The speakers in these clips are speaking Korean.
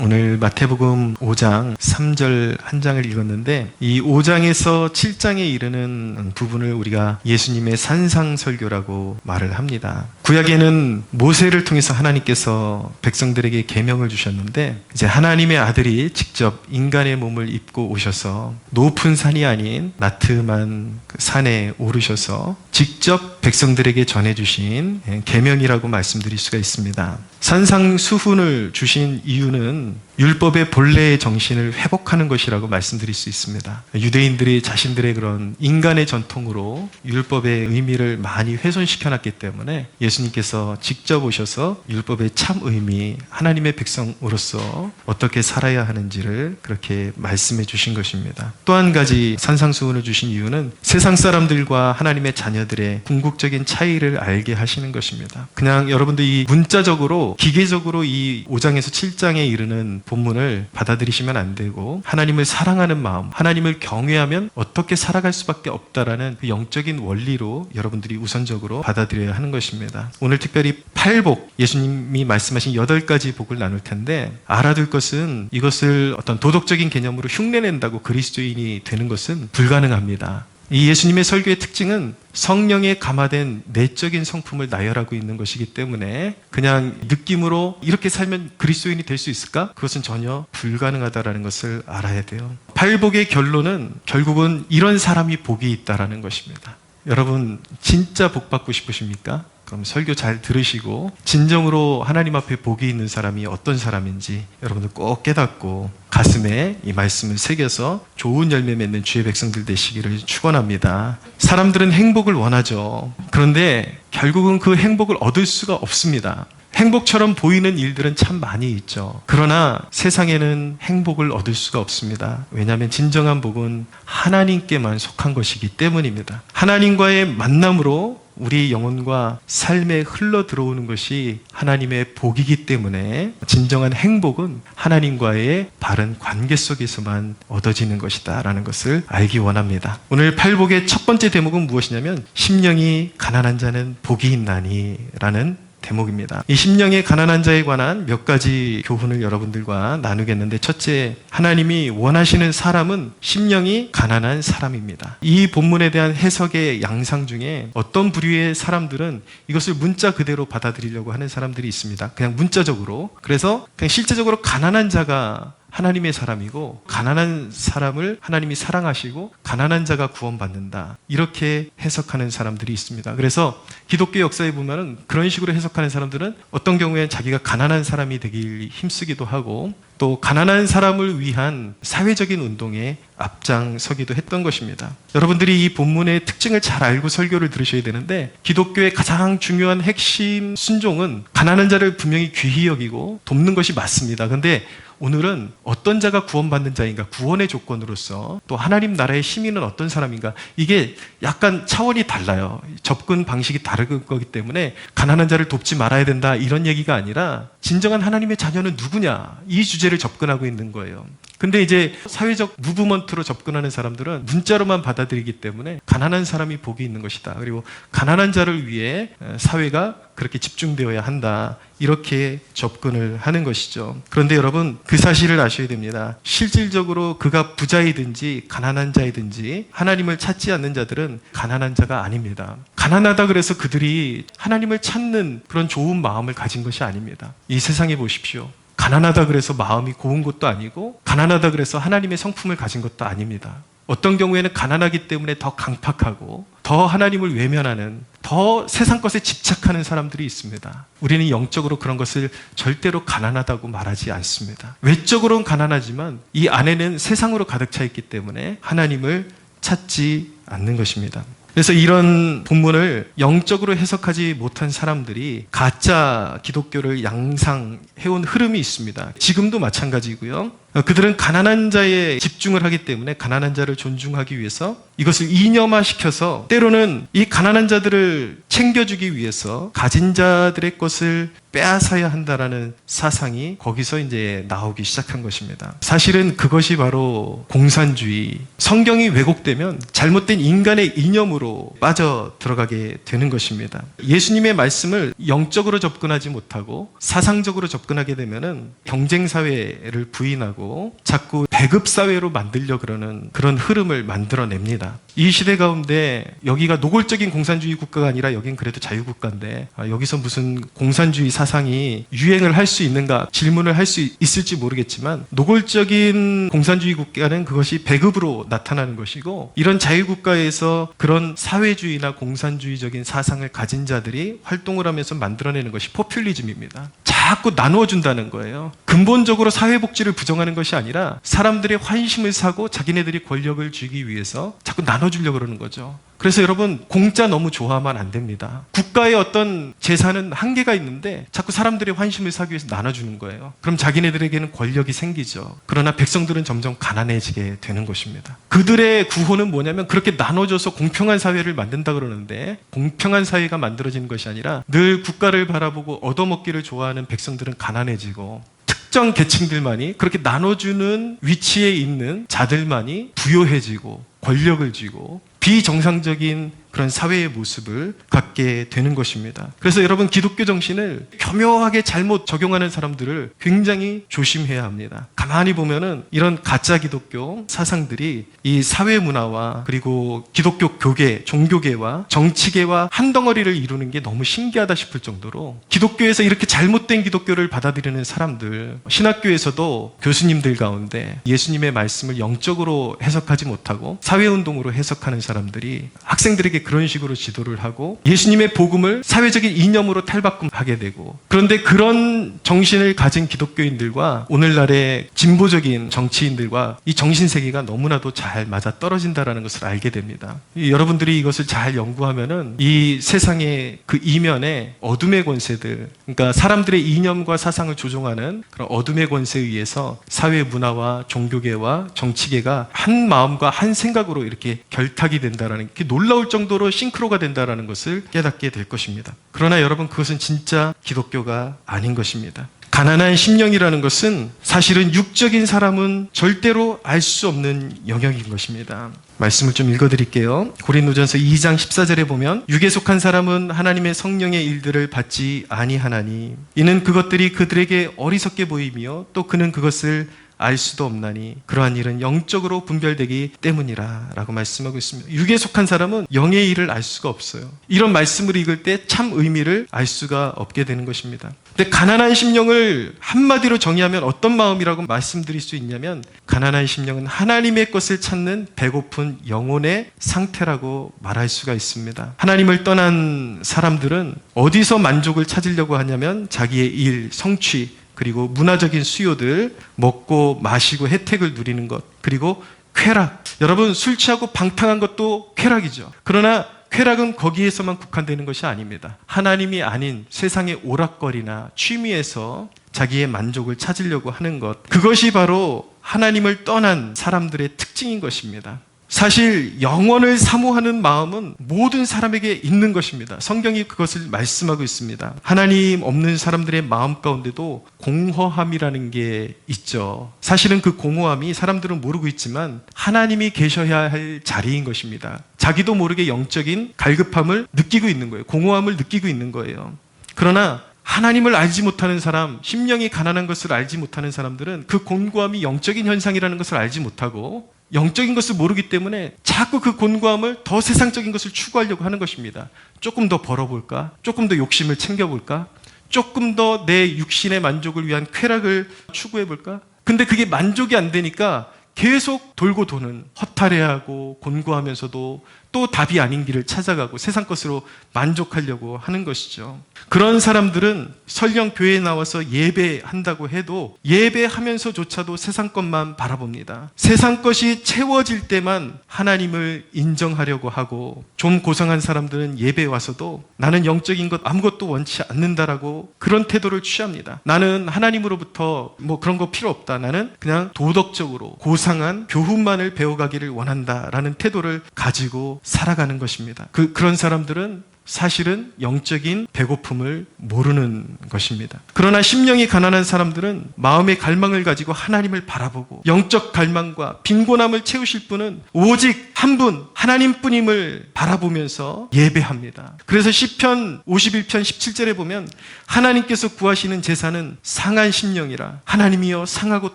오늘 마태복음 5장 3절 한 장을 읽었는데 이 5장에서 7장에 이르는 부분을 우리가 예수님의 산상설교라고 말을 합니다. 구약에는 모세를 통해서 하나님께서 백성들에게 계명을 주셨는데 이제 하나님의 아들이 직접 인간의 몸을 입고 오셔서 높은 산이 아닌 나트만 산에 오르셔서 직접 백성들에게 전해주신 계명이라고 말씀드릴 수가 있습니다. 산상수훈을 주신 이유는 율법의 본래의 정신을 회복하는 것이라고 말씀드릴 수 있습니다. 유대인들이 자신들의 그런 인간의 전통으로 율법의 의미를 많이 훼손시켜놨기 때문에 예수님께서 직접 오셔서 율법의 참 의미, 하나님의 백성으로서 어떻게 살아야 하는지를 그렇게 말씀해 주신 것입니다. 또 한 가지 산상수훈을 주신 이유는 세상 사람들과 하나님의 자녀들의 궁극적인 차이를 알게 하시는 것입니다. 그냥 여러분들 이 문자적으로 기계적으로 이 5장에서 7장에 이르는 본문을 받아들이시면 안 되고 하나님을 사랑하는 마음, 하나님을 경외하면 어떻게 살아갈 수밖에 없다라는 그 영적인 원리로 여러분들이 우선적으로 받아들여야 하는 것입니다. 오늘 특별히 8복, 예수님이 말씀하신 8가지 복을 나눌 텐데 알아둘 것은 이것을 어떤 도덕적인 개념으로 흉내낸다고 그리스도인이 되는 것은 불가능합니다. 이 예수님의 설교의 특징은 성령에 감화된 내적인 성품을 나열하고 있는 것이기 때문에 그냥 느낌으로 이렇게 살면 그리스도인이 될 수 있을까? 그것은 전혀 불가능하다는 것을 알아야 돼요. 팔복의 결론은 결국은 이런 사람이 복이 있다는 것입니다. 여러분 진짜 복 받고 싶으십니까? 그럼 설교 잘 들으시고 진정으로 하나님 앞에 복이 있는 사람이 어떤 사람인지 여러분들 꼭 깨닫고 가슴에 이 말씀을 새겨서 좋은 열매 맺는 주의 백성들 되시기를 축원합니다. 사람들은 행복을 원하죠. 그런데 결국은 그 행복을 얻을 수가 없습니다. 행복처럼 보이는 일들은 참 많이 있죠. 그러나 세상에는 행복을 얻을 수가 없습니다. 왜냐하면 진정한 복은 하나님께만 속한 것이기 때문입니다. 하나님과의 만남으로 우리 영혼과 삶에 흘러 들어오는 것이 하나님의 복이기 때문에 진정한 행복은 하나님과의 바른 관계 속에서만 얻어지는 것이다 라는 것을 알기 원합니다. 오늘 팔복의 첫 번째 대목은 무엇이냐면 심령이 가난한 자는 복이 있나니 라는 대목입니다. 이 심령의 가난한 자에 관한 몇 가지 교훈을 여러분들과 나누겠는데 첫째, 하나님이 원하시는 사람은 심령이 가난한 사람입니다. 이 본문에 대한 해석의 양상 중에 어떤 부류의 사람들은 이것을 문자 그대로 받아들이려고 하는 사람들이 있습니다. 그냥 문자적으로. 그래서 그냥 실제적으로 가난한 자가 하나님의 사람이고 가난한 사람을 하나님이 사랑하시고 가난한 자가 구원받는다. 이렇게 해석하는 사람들이 있습니다. 그래서 기독교 역사에 보면은 그런 식으로 해석하는 사람들은 어떤 경우에는 자기가 가난한 사람이 되길 힘쓰기도 하고 또 가난한 사람을 위한 사회적인 운동에 앞장서기도 했던 것입니다. 여러분들이 이 본문의 특징을 잘 알고 설교를 들으셔야 되는데 기독교의 가장 중요한 핵심 순종은 가난한 자를 분명히 귀히 여기고 돕는 것이 맞습니다. 그런데 오늘은 어떤 자가 구원받는 자인가, 구원의 조건으로서 또 하나님 나라의 시민은 어떤 사람인가, 이게 약간 차원이 달라요. 접근 방식이 다른 거기 때문에 가난한 자를 돕지 말아야 된다 이런 얘기가 아니라 진정한 하나님의 자녀는 누구냐, 이 주제를 접근하고 있는 거예요. 근데 이제 사회적 무브먼트로 접근하는 사람들은 문자로만 받아들이기 때문에 가난한 사람이 복이 있는 것이다. 그리고 가난한 자를 위해 사회가 그렇게 집중되어야 한다. 이렇게 접근을 하는 것이죠. 그런데 여러분 그 사실을 아셔야 됩니다. 실질적으로 그가 부자이든지 가난한 자이든지 하나님을 찾지 않는 자들은 가난한 자가 아닙니다. 가난하다 그래서 그들이 하나님을 찾는 그런 좋은 마음을 가진 것이 아닙니다. 이 세상에 보십시오. 가난하다 그래서 마음이 고운 것도 아니고 가난하다 그래서 하나님의 성품을 가진 것도 아닙니다. 어떤 경우에는 가난하기 때문에 더 강팍하고 더 하나님을 외면하는, 더 세상 것에 집착하는 사람들이 있습니다. 우리는 영적으로 그런 것을 절대로 가난하다고 말하지 않습니다. 외적으로는 가난하지만 이 안에는 세상으로 가득 차 있기 때문에 하나님을 찾지 않는 것입니다. 그래서 이런 본문을 영적으로 해석하지 못한 사람들이 가짜 기독교를 양상해온 흐름이 있습니다. 지금도 마찬가지고요. 그들은 가난한 자에 집중을 하기 때문에 가난한 자를 존중하기 위해서 이것을 이념화시켜서 때로는 이 가난한 자들을 챙겨주기 위해서 가진 자들의 것을 빼앗아야 한다라는 사상이 거기서 이제 나오기 시작한 것입니다. 사실은 그것이 바로 공산주의, 성경이 왜곡되면 잘못된 인간의 이념으로 빠져 들어가게 되는 것입니다. 예수님의 말씀을 영적으로 접근하지 못하고 사상적으로 접근하게 되면은 경쟁사회를 부인하고 자꾸 배급사회로 만들려 그러는 그런 흐름을 만들어냅니다. 이 시대 가운데 여기가 노골적인 공산주의 국가가 아니라 여긴 그래도 자유국가인데 여기서 무슨 공산주의 사상이 유행을 할 수 있는가 질문을 할 수 있을지 모르겠지만 노골적인 공산주의 국가는 그것이 배급으로 나타나는 것이고 이런 자유국가에서 그런 사회주의나 공산주의적인 사상을 가진 자들이 활동을 하면서 만들어내는 것이 포퓰리즘입니다. 자꾸 나누어준다는 거예요. 근본적으로 사회복지를 부정하는 것이 아니라 사람들의 환심을 사고 자기네들이 권력을 쥐기 위해서 자꾸 나눠주려고 그러는 거죠. 그래서 여러분 공짜 너무 좋아하면 안 됩니다. 국가의 어떤 재산은 한계가 있는데 자꾸 사람들의 환심을 사기 위해서 나눠주는 거예요. 그럼 자기네들에게는 권력이 생기죠. 그러나 백성들은 점점 가난해지게 되는 것입니다. 그들의 구호는 뭐냐면 그렇게 나눠줘서 공평한 사회를 만든다 그러는데 공평한 사회가 만들어지는 것이 아니라 늘 국가를 바라보고 얻어먹기를 좋아하는 백성들은 가난해지고 특정 계층들만이 그렇게 나눠주는 위치에 있는 자들만이 부요해지고 권력을 쥐고 비정상적인 그런 사회의 모습을 갖게 되는 것입니다. 그래서 여러분 기독교 정신을 교묘하게 잘못 적용하는 사람들을 굉장히 조심해야 합니다. 가만히 보면은 이런 가짜 기독교 사상들이 이 사회 문화와 그리고 기독교 교계, 종교계와 정치계와 한 덩어리를 이루는 게 너무 신기하다 싶을 정도로 기독교에서 이렇게 잘못된 기독교를 받아들이는 사람들, 신학교에서도 교수님들 가운데 예수님의 말씀을 영적으로 해석하지 못하고 사회운동으로 해석하는 사람들이 학생들에게 그런 식으로 지도를 하고 예수님의 복음을 사회적인 이념으로 탈바꿈하게 되고 그런데 그런 정신을 가진 기독교인들과 오늘날의 진보적인 정치인들과 이 정신세계가 너무나도 잘 맞아 떨어진다는 것을 알게 됩니다. 여러분들이 이것을 잘 연구하면은 이 세상의 그 이면에 어둠의 권세들, 그러니까 사람들의 이념과 사상을 조종하는 그런 어둠의 권세에 의해서 사회 문화와 종교계와 정치계가 한 마음과 한 생각으로 이렇게 결탁이 된다라는 게 놀라울 정도로 싱크로가 된다라는 것을 깨닫게 될 것입니다. 그러나 여러분 그것은 진짜 기독교가 아닌 것입니다. 가난한 심령이라는 것은 사실은 육적인 사람은 절대로 알 수 없는 영역인 것입니다. 말씀을 좀 읽어드릴게요. 고린도전서 2장 14절에 보면 육에 속한 사람은 하나님의 성령의 일들을 받지 아니하나니 이는 그것들이 그들에게 어리석게 보이며 또 그는 그것을 알 수도 없나니 그러한 일은 영적으로 분별되기 때문이라 라고 말씀하고 있습니다. 육에 속한 사람은 영의 일을 알 수가 없어요. 이런 말씀을 읽을 때 참 의미를 알 수가 없게 되는 것입니다. 근데 가난한 심령을 한마디로 정의하면 어떤 마음이라고 말씀드릴 수 있냐면 가난한 심령은 하나님의 것을 찾는 배고픈 영혼의 상태라고 말할 수가 있습니다. 하나님을 떠난 사람들은 어디서 만족을 찾으려고 하냐면 자기의 일, 성취, 그리고 문화적인 수요들, 먹고 마시고 혜택을 누리는 것, 그리고 쾌락. 여러분 술 취하고 방탕한 것도 쾌락이죠. 그러나 쾌락은 거기에서만 국한되는 것이 아닙니다. 하나님이 아닌 세상의 오락거리나 취미에서 자기의 만족을 찾으려고 하는 것, 그것이 바로 하나님을 떠난 사람들의 특징인 것입니다. 사실 영원을 사모하는 마음은 모든 사람에게 있는 것입니다. 성경이 그것을 말씀하고 있습니다. 하나님 없는 사람들의 마음 가운데도 공허함이라는 게 있죠. 사실은 그 공허함이 사람들은 모르고 있지만 하나님이 계셔야 할 자리인 것입니다. 자기도 모르게 영적인 갈급함을 느끼고 있는 거예요. 공허함을 느끼고 있는 거예요. 그러나 하나님을 알지 못하는 사람, 심령이 가난한 것을 알지 못하는 사람들은 그 곤고함이 영적인 현상이라는 것을 알지 못하고 영적인 것을 모르기 때문에 자꾸 그 곤고함을 더 세상적인 것을 추구하려고 하는 것입니다. 조금 더 벌어볼까? 조금 더 욕심을 챙겨볼까? 조금 더 내 육신의 만족을 위한 쾌락을 추구해볼까? 근데 그게 만족이 안 되니까 계속 돌고 도는, 허탈해하고 곤고하면서도 또 답이 아닌 길을 찾아가고 세상 것으로 만족하려고 하는 것이죠. 그런 사람들은 설령 교회에 나와서 예배한다고 해도 예배하면서조차도 세상 것만 바라봅니다. 세상 것이 채워질 때만 하나님을 인정하려고 하고, 좀 고상한 사람들은 예배에 와서도 나는 영적인 것 아무것도 원치 않는다라고 그런 태도를 취합니다. 나는 하나님으로부터 뭐 그런 거 필요 없다. 나는 그냥 도덕적으로 고상한 교훈만을 배워가기를 원한다라는 태도를 가지고 살아가는 것입니다. 그런 사람들은 사실은 영적인 배고픔을 모르는 것입니다. 그러나 심령이 가난한 사람들은 마음의 갈망을 가지고 하나님을 바라보고 영적 갈망과 빈곤함을 채우실 분은 오직 한 분, 하나님뿐임을 바라보면서 예배합니다. 그래서 시편 51편 17절에 보면 하나님께서 구하시는 제사는 상한 심령이라 하나님이여 상하고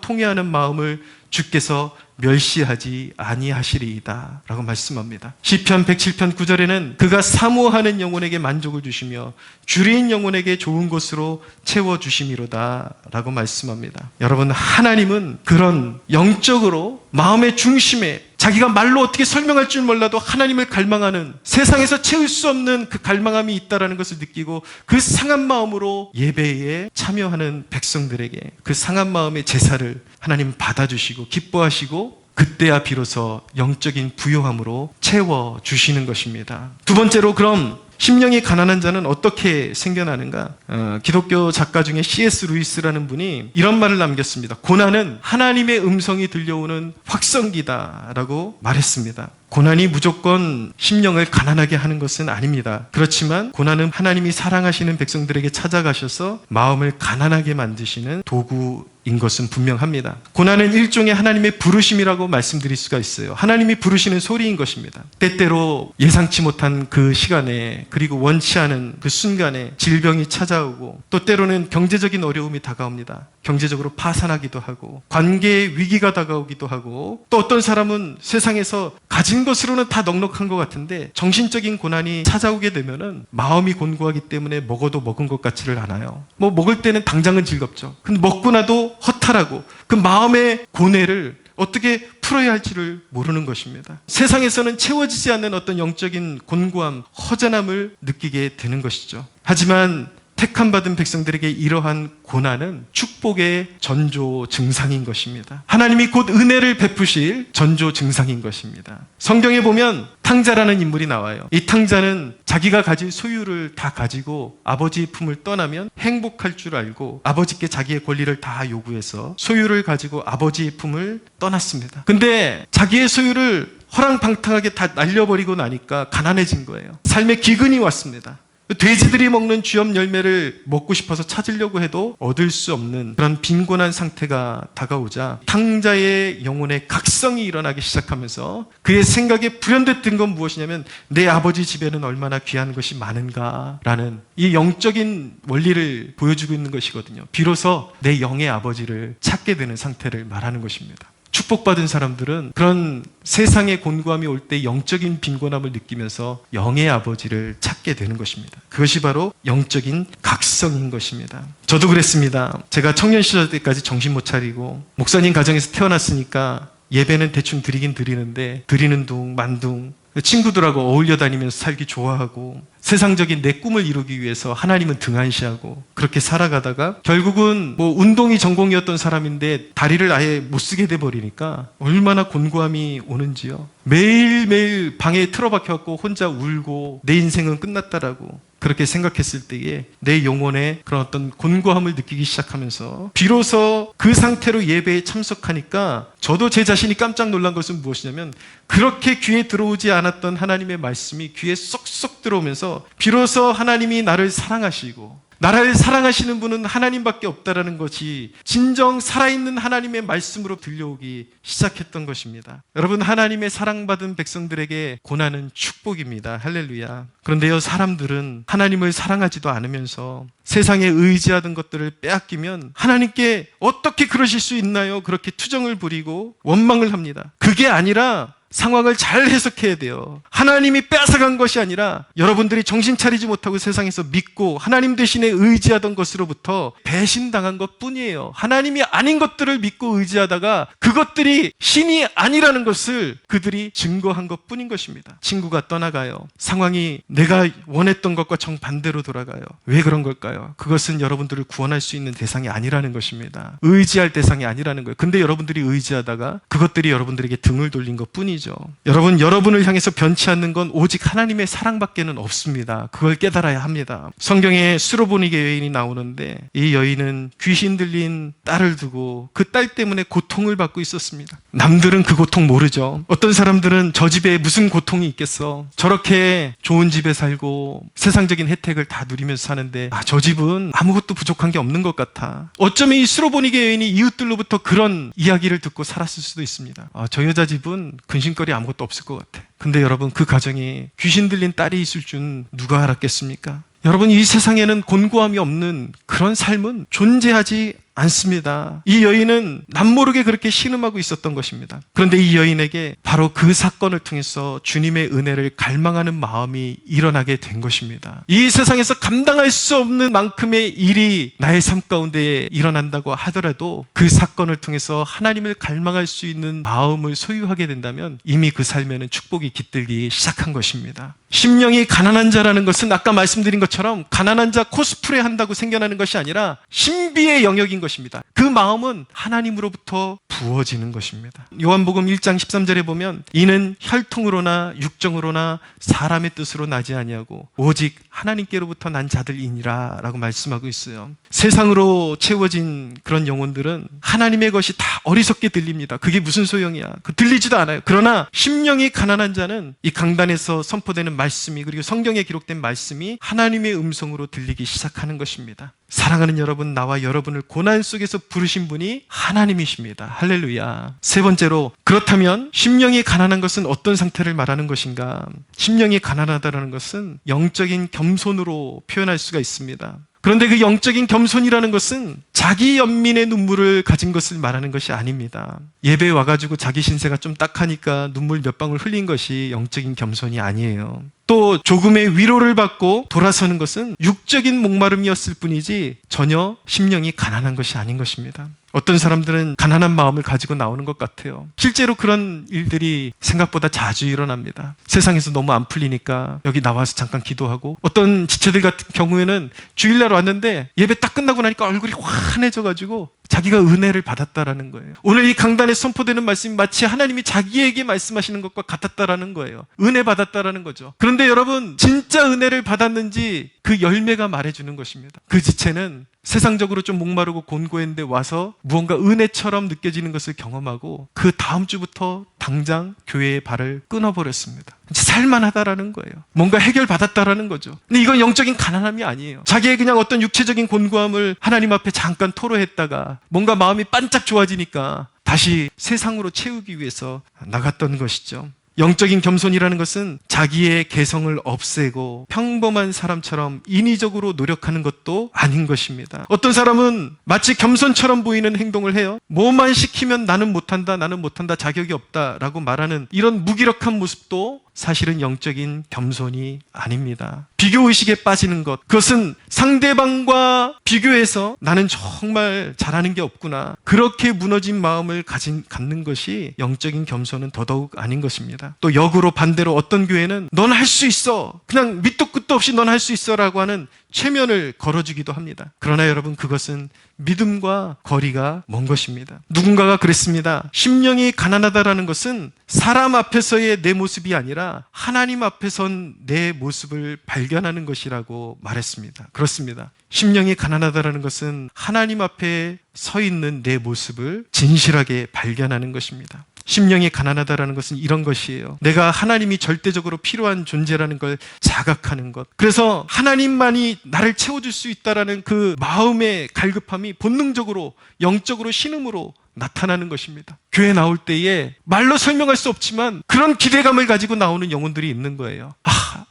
통회하는 마음을 주께서 멸시하지 아니하시리이다 라고 말씀합니다. 시편 107편 9절에는 그가 사모하는 영혼에게 만족을 주시며 줄인 영혼에게 좋은 것으로 채워주심이로다 라고 말씀합니다. 여러분, 하나님은 그런 영적으로 마음의 중심에 자기가 말로 어떻게 설명할 줄 몰라도 하나님을 갈망하는, 세상에서 채울 수 없는 그 갈망함이 있다는 것을 느끼고 그 상한 마음으로 예배에 참여하는 백성들에게 그 상한 마음의 제사를 하나님 받아주시고 기뻐하시고 그때야 비로소 영적인 부요함으로 채워주시는 것입니다. 두 번째로, 그럼 심령이 가난한 자는 어떻게 생겨나는가? 기독교 작가 중에 C.S. 루이스라는 분이 이런 말을 남겼습니다. 고난은 하나님의 음성이 들려오는 확성기다라고 말했습니다. 고난이 무조건 심령을 가난하게 하는 것은 아닙니다. 그렇지만 고난은 하나님이 사랑하시는 백성들에게 찾아가셔서 마음을 가난하게 만드시는 도구인 것은 분명합니다. 고난은 일종의 하나님의 부르심이라고 말씀드릴 수가 있어요. 하나님이 부르시는 소리인 것입니다. 때때로 예상치 못한 그 시간에, 그리고 원치 않은 그 순간에 질병이 찾아오고, 또 때로는 경제적인 어려움이 다가옵니다. 경제적으로 파산하기도 하고, 관계의 위기가 다가오기도 하고, 또 어떤 사람은 세상에서 가진 것으로는 다 넉넉한 것 같은데 정신적인 고난이 찾아오게 되면은 마음이 곤고하기 때문에 먹어도 먹은 것 같지를 않아요. 뭐 먹을 때는 당장은 즐겁죠. 근데 먹고 나도 허탈하고 그 마음의 고뇌를 어떻게 풀어야 할지를 모르는 것입니다. 세상에서는 채워지지 않는 어떤 영적인 곤고함, 허전함을 느끼게 되는 것이죠. 하지만 택함받은 백성들에게 이러한 고난은 축복의 전조 증상인 것입니다. 하나님이 곧 은혜를 베푸실 전조 증상인 것입니다. 성경에 보면 탕자라는 인물이 나와요. 이 탕자는 자기가 가질 소유를 다 가지고 아버지의 품을 떠나면 행복할 줄 알고 아버지께 자기의 권리를 다 요구해서 소유를 가지고 아버지의 품을 떠났습니다. 근데 자기의 소유를 허랑방탕하게 다 날려버리고 나니까 가난해진 거예요. 삶에 기근이 왔습니다. 돼지들이 먹는 쥐염 열매를 먹고 싶어서 찾으려고 해도 얻을 수 없는 그런 빈곤한 상태가 다가오자 탕자의 영혼에 각성이 일어나기 시작하면서 그의 생각에 불현듯 건 무엇이냐면 내 아버지 집에는 얼마나 귀한 것이 많은가라는 이 영적인 원리를 보여주고 있는 것이거든요. 비로소 내 영의 아버지를 찾게 되는 상태를 말하는 것입니다. 축복받은 사람들은 그런 세상의 곤고함이 올 때 영적인 빈곤함을 느끼면서 영의 아버지를 찾게 되는 것입니다. 그것이 바로 영적인 각성인 것입니다. 저도 그랬습니다. 제가 청년 시절 때까지 정신 못 차리고 목사님 가정에서 태어났으니까 예배는 대충 드리긴 드리는데 드리는 둥 만둥 친구들하고 어울려 다니면서 살기 좋아하고 세상적인 내 꿈을 이루기 위해서 하나님은 등한시하고 그렇게 살아가다가 결국은 뭐 운동이 전공이었던 사람인데 다리를 아예 못 쓰게 돼버리니까 얼마나 곤고함이 오는지요. 매일매일 방에 틀어박혀갖고 혼자 울고 내 인생은 끝났다라고 그렇게 생각했을 때에 내 영혼에 그런 어떤 곤고함을 느끼기 시작하면서 비로소 그 상태로 예배에 참석하니까 저도 제 자신이 깜짝 놀란 것은 무엇이냐면 그렇게 귀에 들어오지 않았던 하나님의 말씀이 귀에 쏙쏙 들어오면서 비로소 하나님이 나를 사랑하시고 나를 사랑하시는 분은 하나님밖에 없다라는 것이 진정 살아있는 하나님의 말씀으로 들려오기 시작했던 것입니다. 여러분, 하나님의 사랑받은 백성들에게 고난은 축복입니다. 할렐루야. 그런데요, 사람들은 하나님을 사랑하지도 않으면서 세상에 의지하던 것들을 빼앗기면 하나님께 어떻게 그러실 수 있나요? 그렇게 투정을 부리고 원망을 합니다. 그게 아니라 상황을 잘 해석해야 돼요. 하나님이 뺏어간 것이 아니라 여러분들이 정신 차리지 못하고 세상에서 믿고 하나님 대신에 의지하던 것으로부터 배신당한 것 뿐이에요. 하나님이 아닌 것들을 믿고 의지하다가 그것 그것들이 신이 아니라는 것을 그들이 증거한 것뿐인 것입니다. 친구가 떠나가요. 상황이 내가 원했던 것과 정반대로 돌아가요. 왜 그런 걸까요? 그것은 여러분들을 구원할 수 있는 대상이 아니라는 것입니다. 의지할 대상이 아니라는 거예요. 근데 여러분들이 의지하다가 그것들이 여러분들에게 등을 돌린 것뿐이죠. 여러분을 향해서 변치 않는 건 오직 하나님의 사랑밖에는 없습니다. 그걸 깨달아야 합니다. 성경에 수로보니게 여인이 나오는데 이 여인은 귀신 들린 딸을 두고 그 딸 때문에 고통을 받고 있었습니다. 남들은 그 고통 모르죠. 어떤 사람들은 저 집에 무슨 고통이 있겠어. 저렇게 좋은 집에 살고 세상적인 혜택을 다 누리면서 사는데 저 집은 아무것도 부족한 게 없는 것 같아. 어쩌면 이 수로보니게 여인이 이웃들로부터 그런 이야기를 듣고 살았을 수도 있습니다. 저 여자 집은 근심거리 아무것도 없을 것 같아. 근데 여러분, 그 가정에 귀신 들린 딸이 있을 줄 누가 알았겠습니까? 여러분, 이 세상에는 곤고함이 없는 그런 삶은 존재하지 않습니다. 이 여인은 남모르게 그렇게 신음하고 있었던 것입니다. 그런데 이 여인에게 바로 그 사건을 통해서 주님의 은혜를 갈망하는 마음이 일어나게 된 것입니다. 이 세상에서 감당할 수 없는 만큼의 일이 나의 삶 가운데 일어난다고 하더라도 그 사건을 통해서 하나님을 갈망할 수 있는 마음을 소유하게 된다면 이미 그 삶에는 축복이 깃들기 시작한 것입니다. 심령이 가난한 자라는 것은 아까 말씀드린 것처럼 가난한 자 코스프레 한다고 생겨나는 것이 아니라 신비의 영역인 것입니다. 그 마음은 하나님으로부터 부어지는 것입니다. 요한복음 1장 13절에 보면 이는 혈통으로나 육정으로나 사람의 뜻으로 나지 아니하고 오직 하나님께로부터 난 자들이니라 라고 말씀하고 있어요. 세상으로 채워진 그런 영혼들은 하나님의 것이 다 어리석게 들립니다. 그게 무슨 소용이야. 들리지도 않아요. 그러나 심령이 가난한 자는 이 강단에서 선포되는 말씀이, 그리고 성경에 기록된 말씀이 하나님의 음성으로 들리기 시작하는 것입니다. 사랑하는 여러분, 나와 여러분을 고난 속에서 부르신 분이 하나님이십니다. 할렐루야. 세 번째로, 그렇다면 심령이 가난한 것은 어떤 상태를 말하는 것인가? 심령이 가난하다는 것은 영적인 겸손으로 표현할 수가 있습니다. 그런데 그 영적인 겸손이라는 것은 자기 연민의 눈물을 가진 것을 말하는 것이 아닙니다. 예배에 와가지고 자기 신세가 좀 딱하니까 눈물 몇 방울 흘린 것이 영적인 겸손이 아니에요. 또 조금의 위로를 받고 돌아서는 것은 육적인 목마름이었을 뿐이지 전혀 심령이 가난한 것이 아닌 것입니다. 어떤 사람들은 가난한 마음을 가지고 나오는 것 같아요. 실제로 그런 일들이 생각보다 자주 일어납니다. 세상에서 너무 안 풀리니까 여기 나와서 잠깐 기도하고, 어떤 지체들 같은 경우에는 주일날 왔는데 예배 딱 끝나고 나니까 얼굴이 환해져가지고 자기가 은혜를 받았다라는 거예요. 오늘 이 강단에 선포되는 말씀이 마치 하나님이 자기에게 말씀하시는 것과 같았다라는 거예요. 은혜 받았다라는 거죠. 그런데 여러분, 진짜 은혜를 받았는지 그 열매가 말해주는 것입니다. 그 지체는 세상적으로 좀 목마르고 곤고했는데 와서 무언가 은혜처럼 느껴지는 것을 경험하고 그 다음 주부터 당장 교회의 발을 끊어버렸습니다. 살만하다라는 거예요. 뭔가 해결받았다라는 거죠. 근데 이건 영적인 가난함이 아니에요. 자기의 그냥 어떤 육체적인 곤고함을 하나님 앞에 잠깐 토로했다가 뭔가 마음이 반짝 좋아지니까 다시 세상으로 채우기 위해서 나갔던 것이죠. 영적인 겸손이라는 것은 자기의 개성을 없애고 평범한 사람처럼 인위적으로 노력하는 것도 아닌 것입니다. 어떤 사람은 마치 겸손처럼 보이는 행동을 해요. 뭐만 시키면 나는 못한다, 자격이 없다라고 말하는 이런 무기력한 모습도 사실은 영적인 겸손이 아닙니다. 비교의식에 빠지는 것, 그것은 상대방과 비교해서 나는 정말 잘하는 게 없구나, 그렇게 무너진 마음을 갖는 것이 영적인 겸손은 더더욱 아닌 것입니다. 또 역으로 반대로 어떤 교회는 넌 할 수 있어, 그냥 밑도 끝도 없이 넌 할 수 있어 라고 하는 최면을 걸어주기도 합니다. 그러나 여러분, 그것은 믿음과 거리가 먼 것입니다. 누군가가 그랬습니다. 심령이 가난하다라는 것은 사람 앞에서의 내 모습이 아니라 하나님 앞에선 내 모습을 발견하는 것이라고 말했습니다. 그렇습니다. 심령이 가난하다라는 것은 하나님 앞에 서 있는 내 모습을 진실하게 발견하는 것입니다. 심령이 가난하다라는 것은 이런 것이에요. 내가 하나님이 절대적으로 필요한 존재라는 걸 자각하는 것. 그래서 하나님만이 나를 채워줄 수 있다라는 그 마음의 갈급함이 본능적으로, 영적으로, 신음으로 나타나는 것입니다. 교회 나올 때에 말로 설명할 수 없지만 그런 기대감을 가지고 나오는 영혼들이 있는 거예요.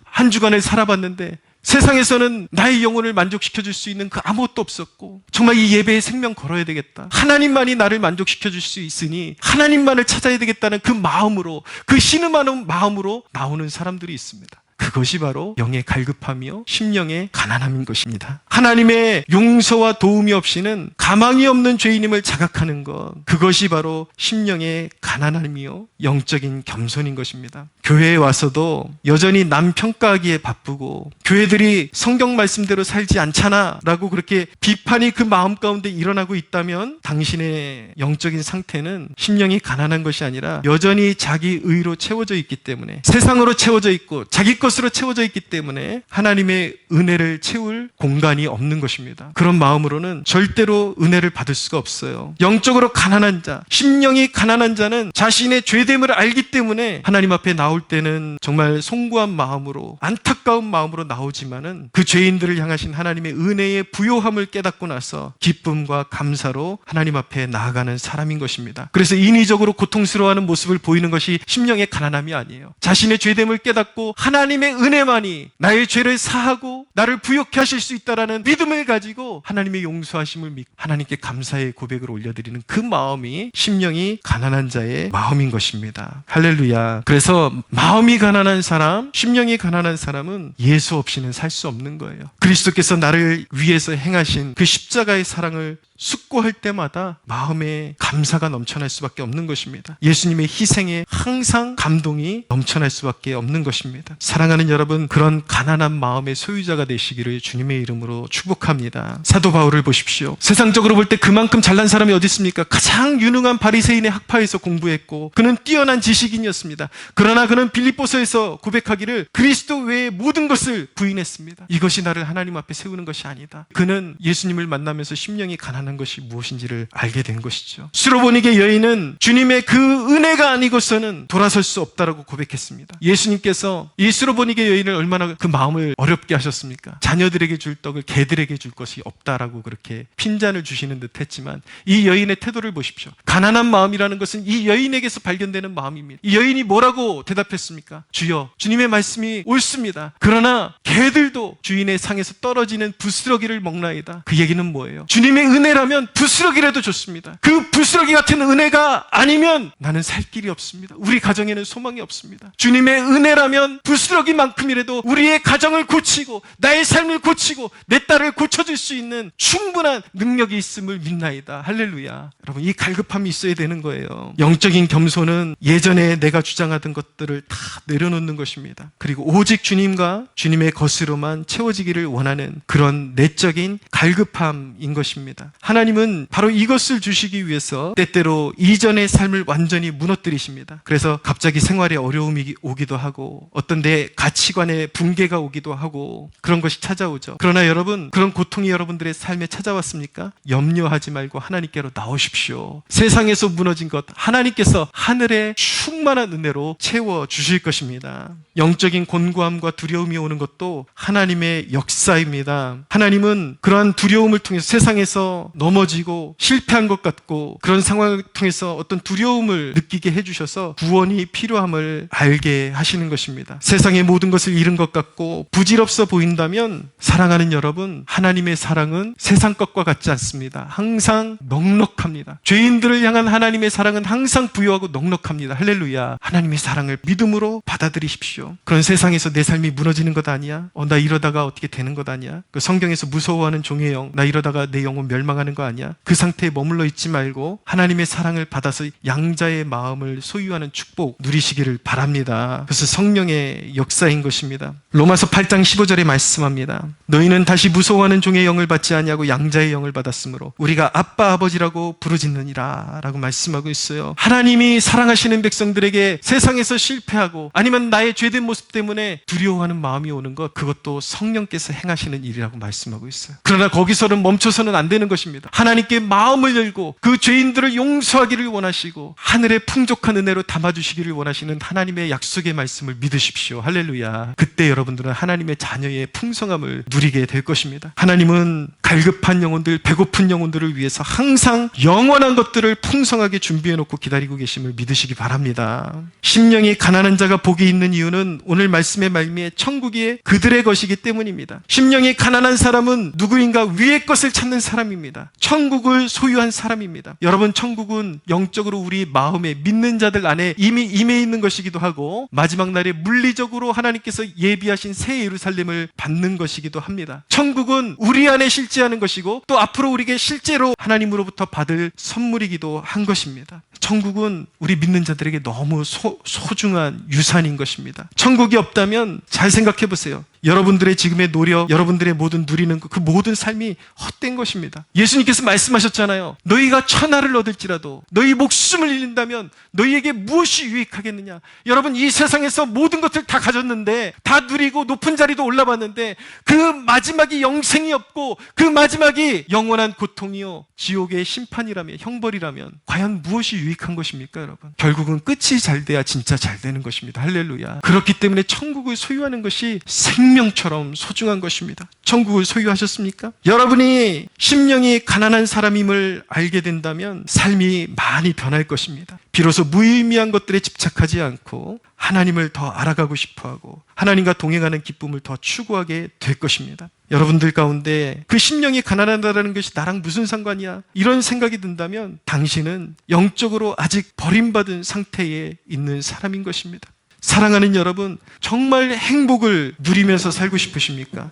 한 주간을 살아봤는데 세상에서는 나의 영혼을 만족시켜줄 수 있는 그 아무것도 없었고, 정말 이 예배에 생명 걸어야 되겠다, 하나님만이 나를 만족시켜줄 수 있으니 하나님만을 찾아야 되겠다는 그 마음으로, 그 신음하는 마음으로 나오는 사람들이 있습니다. 그것이 바로 영의 갈급함이요 심령의 가난함인 것입니다. 하나님의 용서와 도움이 없이는 가망이 없는 죄인임을 자각하는 것, 그것이 바로 심령의 가난함이요 영적인 겸손인 것입니다. 교회에 와서도 여전히 남 평가하기에 바쁘고 교회들이 성경 말씀대로 살지 않잖아 라고 그렇게 비판이 그 마음 가운데 일어나고 있다면 당신의 영적인 상태는 심령이 가난한 것이 아니라 여전히 자기 의로 채워져 있기 때문에, 세상으로 채워져 있고 자기 것으로 채워져 있기 때문에 하나님의 은혜를 채울 공간이 없는 것입니다. 그런 마음으로는 절대로 은혜를 받을 수가 없어요. 영적으로 가난한 자, 심령이 가난한 자는 자신의 죄됨을 알기 때문에 하나님 앞에 나올 때는 정말 송구한 마음으로, 안타까운 마음으로 나오지만은 그 죄인들을 향하신 하나님의 은혜의 부요함을 깨닫고 나서 기쁨과 감사로 하나님 앞에 나아가는 사람인 것입니다. 그래서 인위적으로 고통스러워하는 모습을 보이는 것이 심령의 가난함이 아니에요. 자신의 죄됨을 깨닫고 하나님의 은혜만이 나의 죄를 사하고 나를 부욕케 하실 수 있다라는 믿음을 가지고 하나님의 용서하심을 믿고 하나님께 감사의 고백을 올려드리는 그 마음이 심령이 가난한 자의 마음인 것입니다. 할렐루야. 그래서 마음이 가난한 사람, 심령이 가난한 사람은 예수 없이는 살 수 없는 거예요. 그리스도께서 나를 위해서 행하신 그 십자가의 사랑을 숙고할 때마다 마음에 감사가 넘쳐날 수밖에 없는 것입니다. 예수님의 희생에 항상 감동이 넘쳐날 수밖에 없는 것입니다. 사랑하는 여러분, 그런 가난한 마음의 소유자가 되시기를 주님의 이름으로 축복합니다. 사도 바울을 보십시오. 세상적으로 볼 때 그만큼 잘난 사람이 어디 있습니까? 가장 유능한 바리새인의 학파에서 공부했고 그는 뛰어난 지식인이었습니다. 그러나 그는 빌립보서에서 고백하기를 그리스도 외의 모든 것을 부인했습니다. 이것이 나를 하나님 앞에 세우는 것이 아니다. 그는 예수님을 만나면서 심령이 가난한 것이 무엇인지를 알게 된 것이죠. 수로보니게 여인은 주님의 그 은혜가 아니고서는 돌아설 수 없다라고 고백했습니다. 예수님께서 이 수로보니게 여인을 얼마나 그 마음을 어렵게 하셨습니까? 자녀들에게 줄 떡을 개들에게 줄 것이 없다라고 그렇게 핀잔을 주시는 듯 했지만 이 여인의 태도를 보십시오. 가난한 마음이라는 것은 이 여인에게서 발견되는 마음입니다. 이 여인이 뭐라고 대답했습니까? 주여, 주님의 말씀이 옳습니다. 그러나 개들도 주인의 상에서 떨어지는 부스러기를 먹나이다. 그 얘기는 뭐예요? 주님의 은혜라면 부스러기라도 좋습니다. 그 부스러기 같은 은혜가 아니면 나는 살 길이 없습니다. 우리 가정에는 소망이 없습니다. 주님의 은혜라면 부스러기만큼이라도 우리의 가정을 고치고 나의 삶을 고치고 내 딸을 고쳐줄 수 있는 충분한 능력이 있음을 믿나이다. 할렐루야. 여러분, 이 갈급함이 있어야 되는 거예요. 영적인 겸손은 예전에 내가 주장하던 것들을 다 내려놓는 것입니다. 그리고 오직 주님과 주님의 것으로만 채워지기를 원하는 그런 내적인 갈급함인 것입니다. 하나님은 바로 이것을 주시기 위해서 때때로 이전의 삶을 완전히 무너뜨리십니다. 그래서 갑자기 생활에 어려움이 오기도 하고 어떤 내 가치관에 붕괴가 오기도 하고 그런 것이 찾아오죠. 그러나 여러분, 그런 고통이 여러분들의 삶에 찾아왔습니까? 염려하지 말고 하나님께로 나오십시오. 세상에서 무너진 것 하나님께서 하늘의 충만한 은혜로 채워주실 것입니다. 영적인 곤고함과 두려움이 오는 것도 하나님의 역사입니다. 하나님은 그러한 두려움을 통해서 세상에서 넘어지고 실패한 것 같고 그런 상황을 통해서 어떤 두려움을 느끼게 해주셔서 구원이 필요함을 알게 하시는 것입니다. 세상의 모든 것을 잃은 것 같고 부질없어 보인다면 사랑하는 여러분, 하나님의 사랑은 세상 것과 같지 않습니다. 항상 넉넉합니다. 죄인들을 향한 하나님의 사랑은 항상 부유하고 넉넉합니다. 할렐루야. 하나님의 사랑을 믿음으로 받아들이십시오. 그런 세상에서 내 삶이 무너지는 것 아니야? 나 이러다가 어떻게 되는 것 아니야? 그 성경에서 무서워하는 종의 영, 나 이러다가 내 영혼 멸망하는 거 아니야? 그 상태에 머물러 있지 말고 하나님의 사랑을 받아서 양자의 마음을 소유하는 축복 누리시기를 바랍니다. 그래서 성령의 역사인 것입니다. 로마서 8장 15절에 말씀합니다. 너희는 다시 무서워하는 종의 영을 받지 아니하고 양자의 영을 받았으므로 우리가 아빠 아버지라고 부르짖느니라 라고 말씀하고 있어요. 하나님이 사랑하시는 백성들에게 세상에서 실패하고 아니면 나의 죄된 모습 때문에 두려워하는 마음이 오는 것, 그것도 성령께서 행하시는 일이라고 말씀하고 있어요. 그러나 거기서는 멈춰서는 안 되는 것입니다. 하나님께 마음을 열고 그 죄인들을 용서하기를 원하시고 하늘의 풍족한 은혜로 담아주시기를 원하시는 하나님의 약속의 말씀을 믿으십시오. 할렐루야. 그때 여러분들은 하나님의 자녀의 풍성함을 누리게 될 것입니다. 하나님은 갈급한 영혼들, 배고픈 영혼들을 위해서 항상 영원한 것들을 풍성하게 준비해놓고 기다리고 계심을 믿으시기 바랍니다. 심령이 가난한 자가 복이 있는 이유는 오늘 말씀의 말미에 천국이 그들의 것이기 때문입니다. 심령이 가난한 사람은 누구인가 위의 것을 찾는 사람입니다. 사람입니다. 천국을 소유한 사람입니다. 여러분, 천국은 영적으로 우리 마음에 믿는 자들 안에 이미 임해 있는 것이기도 하고 마지막 날에 물리적으로 하나님께서 예비하신 새 예루살렘을 받는 것이기도 합니다. 천국은 우리 안에 실제하는 것이고 또 앞으로 우리에게 실제로 하나님으로부터 받을 선물이기도 한 것입니다. 천국은 우리 믿는 자들에게 너무 소중한 유산인 것입니다. 천국이 없다면 잘 생각해 보세요. 여러분들의 지금의 노력, 여러분들의 모든 누리는 그 모든 삶이 헛된 것입니다. 예수님께서 말씀하셨잖아요. 너희가 천하를 얻을지라도 너희 목숨을 잃는다면 너희에게 무엇이 유익하겠느냐. 여러분, 이 세상에서 모든 것을 다 가졌는데, 다 누리고 높은 자리도 올라봤는데 그 마지막이 영생이 없고 그 마지막이 영원한 고통이요 지옥의 심판이라면, 형벌이라면 과연 무엇이 유익한 것입니까? 여러분, 결국은 끝이 잘 돼야 진짜 잘 되는 것입니다. 할렐루야. 그렇기 때문에 천국을 소유하는 것이 생명처럼 소중한 것입니다. 천국을 소유하셨습니까? 여러분이 심령이 가난한 사람임을 알게 된다면 삶이 많이 변할 것입니다. 비로소 무의미한 것들에 집착하지 않고 하나님을 더 알아가고 싶어하고 하나님과 동행하는 기쁨을 더 추구하게 될 것입니다. 여러분들 가운데 그 심령이 가난하다는 것이 나랑 무슨 상관이야? 이런 생각이 든다면 당신은 영적으로 아직 버림받은 상태에 있는 사람인 것입니다. 사랑하는 여러분, 정말 행복을 누리면서 살고 싶으십니까?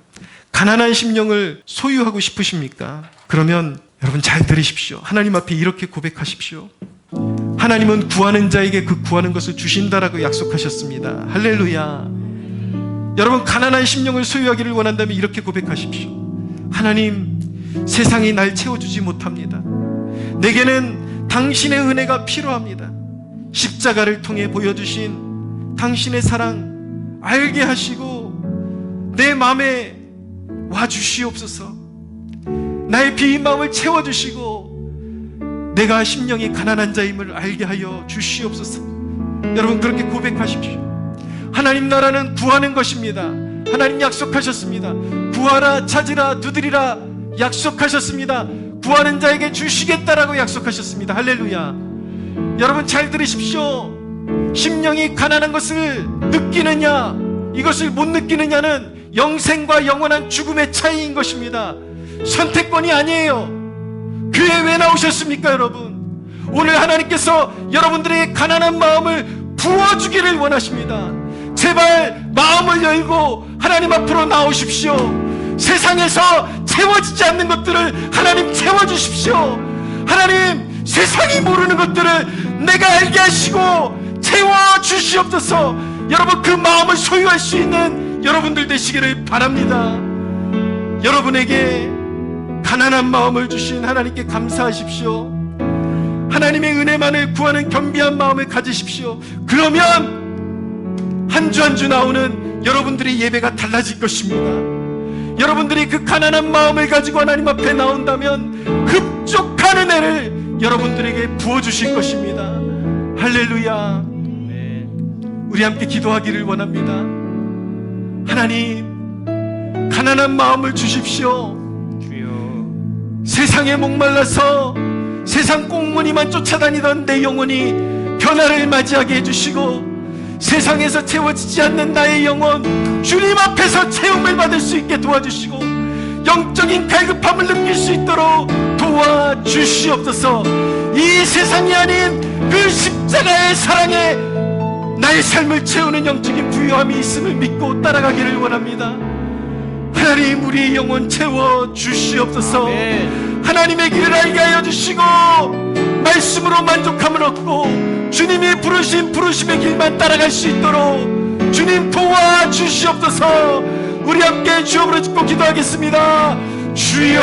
가난한 심령을 소유하고 싶으십니까? 그러면 여러분 잘 들으십시오. 하나님 앞에 이렇게 고백하십시오. 하나님은 구하는 자에게 그 구하는 것을 주신다라고 약속하셨습니다. 할렐루야. 여러분, 가난한 심령을 소유하기를 원한다면 이렇게 고백하십시오. 하나님, 세상이 날 채워주지 못합니다. 내게는 당신의 은혜가 필요합니다. 십자가를 통해 보여주신 당신의 사랑 알게 하시고 내 마음에 와주시옵소서. 나의 비인 마음을 채워주시고 내가 심령이 가난한 자임을 알게 하여 주시옵소서. 여러분, 그렇게 고백하십시오. 하나님 나라는 구하는 것입니다. 하나님 약속하셨습니다. 구하라, 찾으라, 두드리라 약속하셨습니다. 구하는 자에게 주시겠다라고 약속하셨습니다. 할렐루야. 여러분 잘 들으십시오. 심령이 가난한 것을 느끼느냐, 이것을 못 느끼느냐는 영생과 영원한 죽음의 차이인 것입니다. 선택권이 아니에요. 교회에 왜 나오셨습니까? 여러분, 오늘 하나님께서 여러분들의 가난한 마음을 부어주기를 원하십니다. 제발 마음을 열고 하나님 앞으로 나오십시오. 세상에서 채워지지 않는 것들을 하나님 채워주십시오. 하나님, 세상이 모르는 것들을 내가 알게 하시고 채워주시옵소서. 여러분, 그 마음을 소유할 수 있는 여러분들 되시기를 바랍니다. 여러분에게 가난한 마음을 주신 하나님께 감사하십시오. 하나님의 은혜만을 구하는 겸비한 마음을 가지십시오. 그러면 한 주 한 주 나오는 여러분들의 예배가 달라질 것입니다. 여러분들이 그 가난한 마음을 가지고 하나님 앞에 나온다면 흡족한 은혜를 여러분들에게 부어주실 것입니다. 할렐루야. 우리 함께 기도하기를 원합니다. 하나님, 가난한 마음을 주십시오. 세상에 목말라서 세상 꽁무니만 쫓아다니던 내 영혼이 변화를 맞이하게 해주시고, 세상에서 채워지지 않는 나의 영혼 주님 앞에서 채움을 받을 수 있게 도와주시고, 영적인 갈급함을 느낄 수 있도록 도와주시옵소서. 이 세상이 아닌 그 십자가의 사랑에 나의 삶을 채우는 영적인 부유함이 있음을 믿고 따라가기를 원합니다. 하나님, 우리의 영혼 채워주시옵소서. 하나님의 길을 알게 하여 주시고 말씀으로 만족함을 얻고 주님이 부르신 부르심의 길만 따라갈 수 있도록 주님 도와주시옵소서. 우리 함께 주여 부르짖고 기도하겠습니다. 주여.